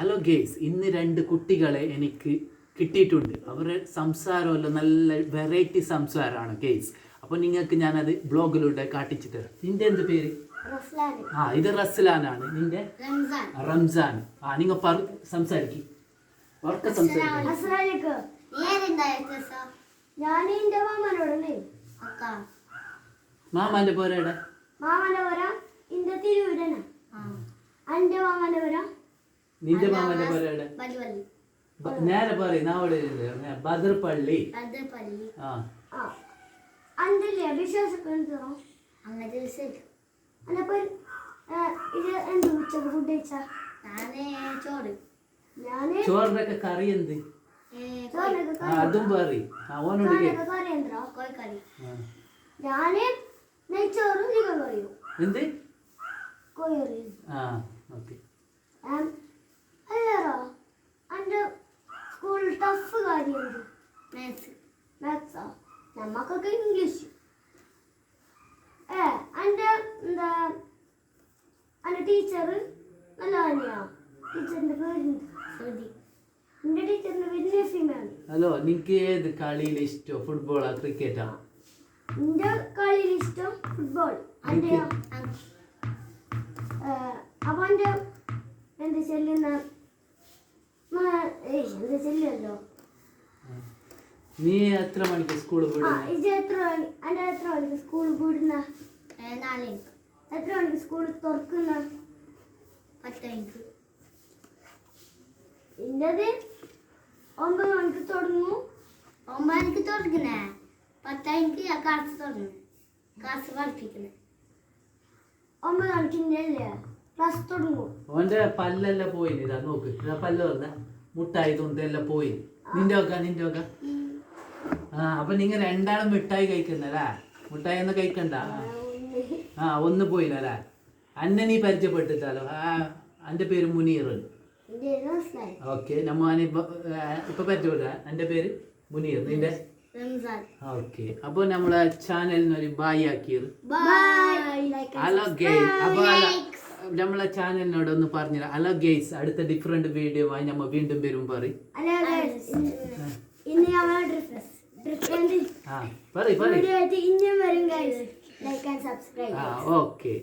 Hello guys, ഇന്ന് രണ്ട് കുട്ടികളെ എനിക്ക് കിട്ടിയിട്ടുണ്ട്. അവരുടെ സംസാരമല്ലോ നല്ല വെറൈറ്റി സംസാരമാണ് ഗേയ്സ്. അപ്പോൾ നിങ്ങൾക്ക് ഞാനത് ബ്ലോഗിലൂടെ കാട്ടിച്ചു തരാം. നിന്റെ എന്ത് പേര്? ഇത് റസ്ലാനാണ്. നിന്റെ റംസാൻ. നിങ്ങൾ സംസാരിക്കും. മാമാന്റെ പോരയുടെ നിന്റെ മാമന്റെ പോരയുടെ നേരെ പറയും. നാവിടെ ബദർപള്ളി. ചോറിനൊക്കെ കറി എന്ത്? അതും പറയും. ഓനോട് എന്ത്? ഓക്കെ. സ്കൂളിൽ ടഫ് കാര്യം നമ്മക്കൊക്കെ ഇംഗ്ലീഷ്. എന്റെ ടീച്ചർ നല്ല തന്നെയാ. ടീച്ചറിന്റെ പേര് എന്റെ ടീച്ചറിന്റെ പേര് നസീമാണ്. ഹലോ, നിനക്ക് ഏത് കളിയിൽ ഇഷ്ടം? ഫുട്ബോളാ ക്രിക്കറ്റാ? എന്റെ കളിയിൽ ഇഷ്ടം ഫുട്ബോൾ. അപ്പൊ എന്റെ എന്ത് ചെല്ലുന്ന ചെല്ലല്ലോ. നീ എത്ര മണിക്ക് സ്കൂളിൽ എത്ര മണിക്ക് സ്കൂളിൽ വിടുന്ന? എത്ര മണിക്ക് സ്കൂൾ തുറക്കുന്ന? 10 ഇന്റത് 9 മണിക്ക് തുടങ്ങും. 9 മണിക്ക് തുടങ്ങണേ. 10 ക്ലാസ് തുടങ്ങും. ക്ലാസ് പഠിപ്പിക്കണേ 9 മണിക്കിന്റെ അല്ലേ ക്ലാസ് തുടങ്ങും. ഓന്റെ പല്ലെല്ലാം പോയി. ഇതാ നോക്ക്, ഇതാ പല്ല് പറഞ്ഞ മുട്ടായി തൊണ്ടെല്ലാം പോയി. നിന്റെ ഒക്കെ അപ്പൊ നിങ്ങൾ രണ്ടാളും മിഠായി കഴിക്കുന്നല്ലേ? മുട്ടായി ഒന്നും കഴിക്കണ്ട. ഒന്ന് പോയിനല്ലേ? അന്നെ നീ പരിചയപ്പെട്ടിട്ടാലോ. എന്റെ പേര് മുനീർ. ഓക്കെ, നമ്മ ഇപ്പൊ പരിചയപ്പെട്ട. എന്റെ പേര് മുനീർ. നിന്റെ? ഓക്കെ. അപ്പൊ നമ്മളെ ചാനലിന് ഒരു ബായ് ആക്കിയത്. Hello guys. അപ്പൊ നമ്മളെ ചാനലിനോട് ഒന്ന് പറഞ്ഞു. ഹലോ ഗെയ്സ്, അടുത്ത ഡിഫറെന്റ് വീഡിയോ ആയി നമ്മ വീണ്ടും വരും. പറയും ഓക്കെ.